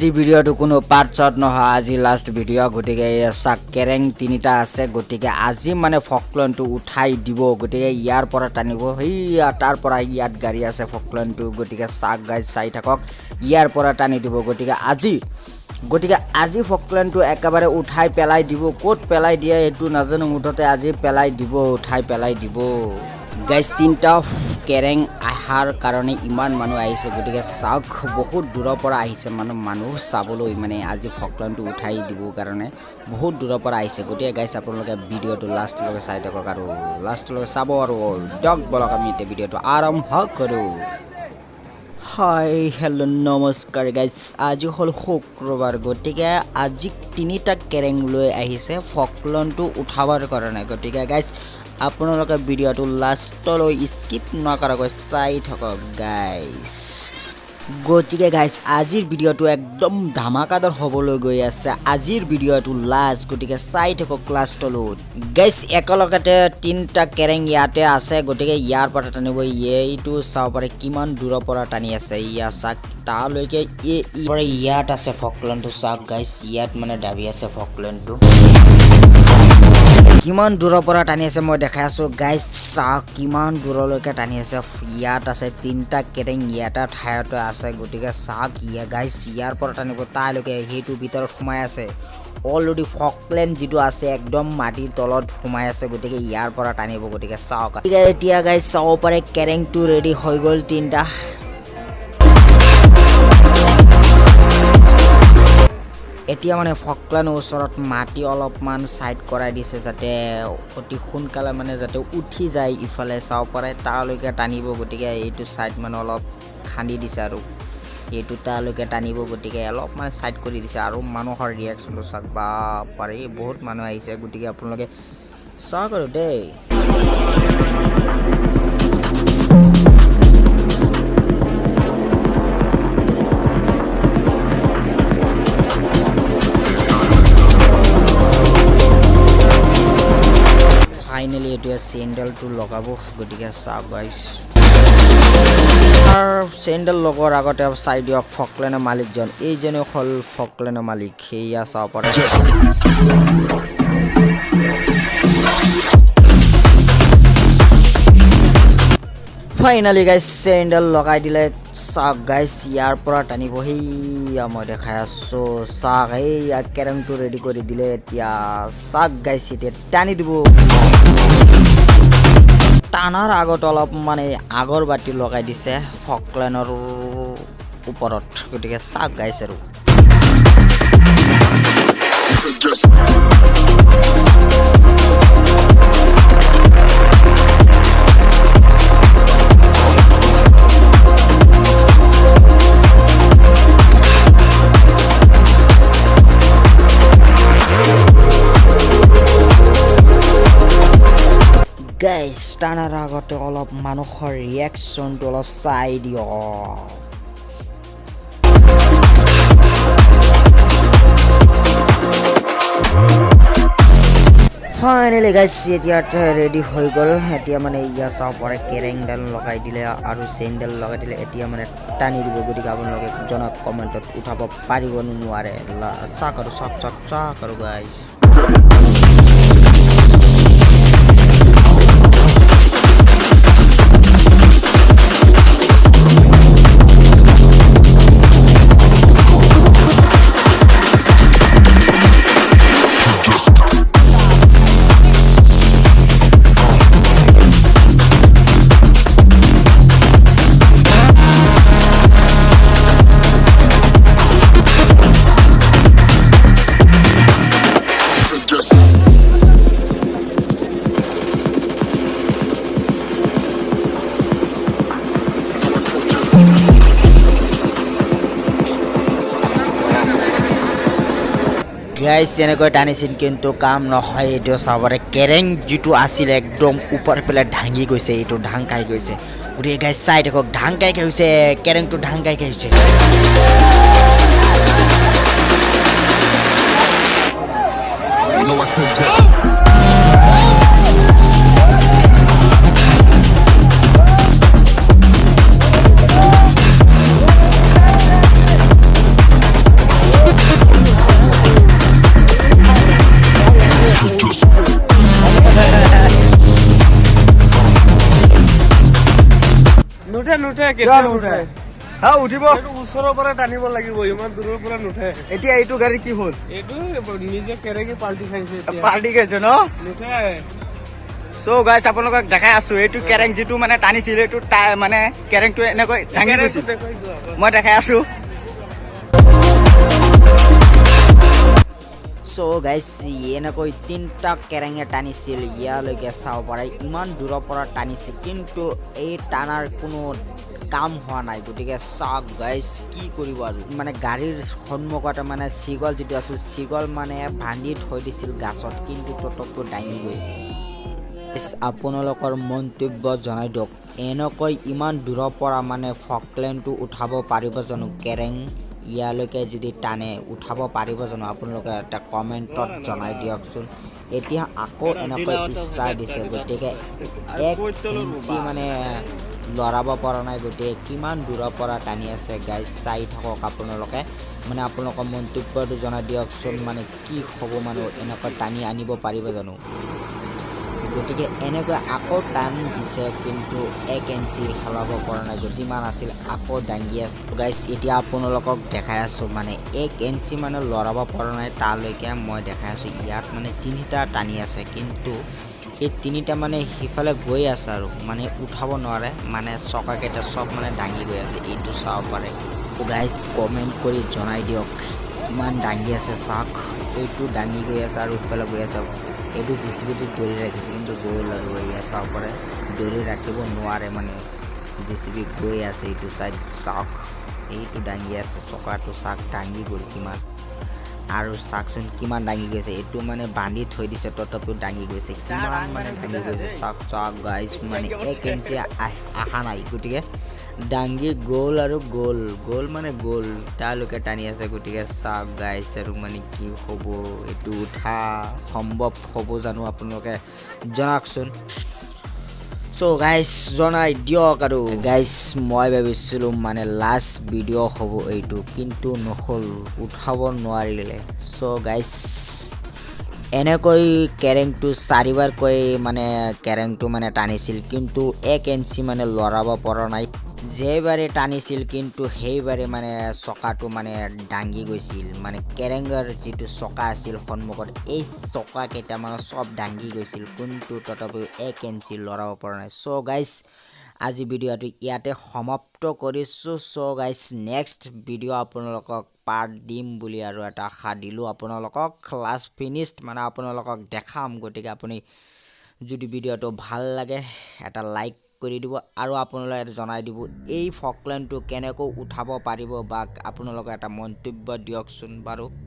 আজি ভিডিওটো কোনো পাৰ্ট শট নহয় আজি লাস্ট ভিডিও গটিকে সাক কেৰেং তিনিটা আছে গটিকে আজি মানে ফকলেনটো উঠাই দিব গটিকে ইয়াৰ পৰা টানিব হেইয়া তাৰ পৰা ইয়াত গাড়ী আছে ফকলেনটো গটিকে সাক গাইজ চাই থাকক ইয়াৰ পৰা টানি দিব গটিকে আজি ফকলেনটো একেবাৰে উঠাই পেলাই দিব কোট পেলাই দিয়ে এটো নাজানো মুঠতে আজি পেলাই দিব উঠাই পেলাই দিব গাইজ তিনটা কেৰেং আহাৰ কাৰণে ইমান মানুহ আহিছে গটিকে সাক বহুত দূৰৰ পৰা আহিছে মানুহ চাবলৈ মানে আজি ফকলেনটো উঠাই দিব কাৰণে বহুত দূৰৰ পৰা আহিছে গটিকে গাইজ আপোনালোকে ভিডিওটো লাষ্টলৈকে চাই থাকক আৰু লাষ্টলৈকে চাব আৰু ডগ বলক আমি এই ভিডিওটো আৰম্ভ কৰো হাই হেল্ল' নমস্কাৰ গাইজ আজি হল শুক্ৰবাৰ গটিকে আজি তিনিটা কেৰেং লৈ আহিছে ফকলেনটো উঠাবৰ কাৰণে গটিকে গাইজ আপোনালোকে ভিডিওটো লাষ্টলৈ স্কিপ নকৰাকৈ চাই থাকক গাইজ গটিকে গাইজ আজিৰ ভিডিওটো একদম ধামাকাদাৰ হ'বলৈ গৈ আছে আজিৰ ভিডিওটো লাষ্ট গটিকে চাই থাকক লাষ্টলৈ গাইজ একেলগতে তিনিটা কেৰেং ইয়াতে আছে গটিকে ইয়াৰ পৰা টানিব এইটো চাব পাৰে কিমান দূৰৰ পৰা টানি আছে ইয়া চাক তালৈকে ইয়াত আছে ফকলেনটো চাক গাইজ ইয়াত মানে দাবি আছে ফকলেনটো কিমান দূৰৰ পৰা টানি আছে মই দেখাই আছো গাইজ চাক কিমান দূৰলৈকে টানি আছে ইয়াত আছে তিনিটা কেৰেং ইয়াটা ঠাইতে আছে গটিকে চাক ইয়া গাইজ ইয়াৰ পৰা টানিব তালৈকে সেইটো ভিতৰত সোমাই আছে অলৰেডি ফকলেন যেটো আছে একদম মাটিৰ তলত সোমাই আছে গটিকে ইয়াৰ পৰা টানিব গটিকে চাওক এতিয়া গাইজ চাব পাৰে কেৰেংটো ৰেডি হৈ গ'ল তিনিটা এতিয়া মানে ফকলেনৰ ওচৰত মাটি অলপমান সাইড কৰাই দিছে যাতে অতি সোনকালে মানে যাতে উঠি যায় ইফালে চাব পাৰে তালৈকে টানিব গটিকে এইটো সাইড মানে অলপ খান্দি দিছে আৰু এইটো তালৈকে টানিব গটিকে অলপমান সাইড কৰি দিছে আৰু মানুহৰ ৰিয়াকচনটো চাক বা পাৰে বহুত মানুহ আহিছে গটিকে আপোনালোকে চাওক আৰু দেই ফাইনালি এটা চেন্ডেলটো লগাব গটিকে চাওক গাইজ চেন্ডেল লগৰ আগতে চাই দিয়ক ফকলেনৰ মালিকজন এইজনে হল ফকলেনৰ মালিক সেয়া চাব পাৰে ফাইনালি গাইজ চেন্ডেল লগাই দিলে চাওক গাইজ ইয়াৰ পৰা টানিব সেইয়া মই দেখাই আছো চাওক এইয়া কেৰেংটো ৰেডি কৰি দিলে এতিয়া চাওক গাইজ এতিয়া টানি দিব টানাৰ আগত অলপ মানে আগৰ বাতি লগাই দিছে ফকলেনৰ ওপৰত গতিকে চাওক গাইজ আৰু গাইজ টানাৰ আগতে অলপ মানুহৰ ৰিয়াকচনটো অলপ চাই দিয়ক ফাইনেলি গাইজ এতিয়া ৰেডি হৈ গ'ল এতিয়া মানে ইয়া চাব পাৰে কেৰেংডাল লগাই দিলে আৰু চেইনডাল লগাই দিলে এতিয়া মানে টানি দিব গতিকে আপোনালোকে জনাওক কমেণ্টত উঠাব পাৰিব নোৱাৰে চাওক আৰু চাওক আৰু গাইজ গাইজ এনেকৈ টানিছিল কিন্তু কাম নহয় এইটো চাবৰে কেৰেং যেটো আছিল একদম ওপৰ পেলাই ঢাঙি গৈছে এইটো ঢাং খাই গৈছে গতিকে গাইজ চাই দেখক ঢাং খাই গৈছে কেৰেংটো ঢাং খাই গৈছে কেতিয়া নুঠে হা উঠিব ওচৰৰ পৰা টানিব লাগিব ইমান দূৰৰ পৰা নুঠে এতিয়া এইটো গাড়ী কি হ'ল এইটো নিজে কেৰেকি পাল্টি খাইছে পাৰ্টি গৈছে ন নুঠে সো গাইস আপোনালোকক দেখাই আছো এইটো কেৰেং যিটো মানে টানিছিল এইটো মানে কেৰেংটো এনেকৈ ভাঙি গৈছিল মই দেখাই আছো সো গাইস এনেকৈ তিনিটা কেৰেঙে টানিছিল ইয়ালৈকে চাব পাৰে ইমান দূৰৰ পৰা টানিছে কিন্তু এই টানাৰ কোনো কাম হোৱা নাই গতিকে চাওক গাইস কি কৰিব আৰু মানে গাড়ীৰ সন্মুখতে মানে চিগল যিটো আছিল চিগল মানে বান্ধি থৈ দিছিল গাছত কিন্তু ততকটো দাঙি গৈছিল আপোনালোকৰ মন্তব্য জনাই দিয়ক এনেকৈ ইমান দূৰৰ পৰা মানে ফকলেণ্ডটো উঠাব পাৰিব জানো কেৰেং ইয়ালৈকে যদি টানে উঠাব পাৰিব জানো আপোনালোকে এটা কমেণ্টত জনাই দিয়কচোন এতিয়া আকৌ এনেকৈ ষ্টাৰ দিছে গতিকে 1 ইঞ্চি মানে লৰাব পৰা নাই গতিকে কিমান দূৰৰ পৰা টানি আছে গাইজ চাই থাকক আপোনালোকে মানে আপোনালোকৰ মন্তব্যটো জনাই দিয়কচোন মানে কি হ'ব মানে এনেকৈ টানি আনিব পাৰিব জানো গতিকে এনেকৈ আকৌ টান দিছে কিন্তু 1 ইঞ্চি সলাব পৰা নাই যিমান আছিল আকৌ দাঙি আছে গাইজ এতিয়া আপোনালোকক দেখাই আছোঁ মানে 1 ইঞ্চি মানে লৰাব পৰা নাই তালৈকে মই দেখাই আছোঁ ইয়াত মানে 3টা টানি আছে কিন্তু এই 3টা মানে সিফালে গৈ আছে আৰু মানে উঠাব নোৱাৰে মানে চকাকেইটা সব মানে দাঙি গৈ আছে এইটো চাব পাৰে গাইজ কমেণ্ট কৰি জনাই দিয়ক কিমান দাঙি আছে চাওক এইটো দাঙি গৈ আছে আৰু ইফালে গৈ আছে এইটো জেচিবিটো ধৰি ৰাখিছে কিন্তু গ'ল আৰু এয়া চাব পাৰে ধৰি ৰাখিব নোৱাৰে মানে জেচিবি গৈ আছে এইটো চাইড চাওক এইটো দাঙি আছে চকাটো চাক দাঙি গ'ল কিমান আৰু চাকচোন কিমান দাঙি গৈছে এইটো মানে বান্ধি থৈ দিছে তথাপিও দাঙি গৈছে কিমান মানে দাঙি গৈছে চাওক চাওক গাইজ মানে 1 ইঞ্চি আহা নাই গতিকে দাঙি গ'ল আৰু গ'ল মানে গ'ল তালৈকে টানি আছে গতিকে চাওক গাইজ আৰু মানে কি হ'ব এইটো উঠা সম্ভৱ হ'ব জানো আপোনালোকে জনাওকচোন সো গাইজ জনাই দিয়ক আৰু গাইজ মই ভাবিছিলোঁ মানে লাষ্ট ভিডিঅ' হ'ব এইটো কিন্তু নহ'ল উঠাব নোৱাৰিলে সো গাইজ এনেকৈ কেৰেংটো 4বাৰকৈ মানে কেৰেংটো মানে টানিছিল কিন্তু 1 ইঞ্চি মানে লৰাব পৰা নাই যেইবাৰে টানিছিল কিন্তু সেইবাৰে মানে চকাটো মানে দাঙি গৈছিল মানে কেৰেংৰ যিটো চকা আছিল সন্মুখত এই চকা কেইটা মানে সব দাঙি গৈছিল কিন্তু তথাপিও 1 ইঞ্চি লৰাব পৰা নাই সো গাইজ আজি ভিডিঅ'টো ইয়াতে সমাপ্ত কৰিছোঁ সো গাইজ নেক্সট ভিডিঅ' আপোনালোকক পাৰ্ট দিম বুলি আৰু এটা আশা দিলোঁ আপোনালোকক লাষ্ট ফিনিশ্ড মানে আপোনালোকক দেখাম গতিকে আপুনি যদি ভিডিঅ'টো ভাল লাগে এটা লাইক কৰি দিব আৰু আপোনালোকে জনাই দিব এই ফকলেণ্ডটো কেনেকৈ উঠাব পাৰিব বা আপোনালোকে এটা মন্তব্য দিয়কচোন বাৰু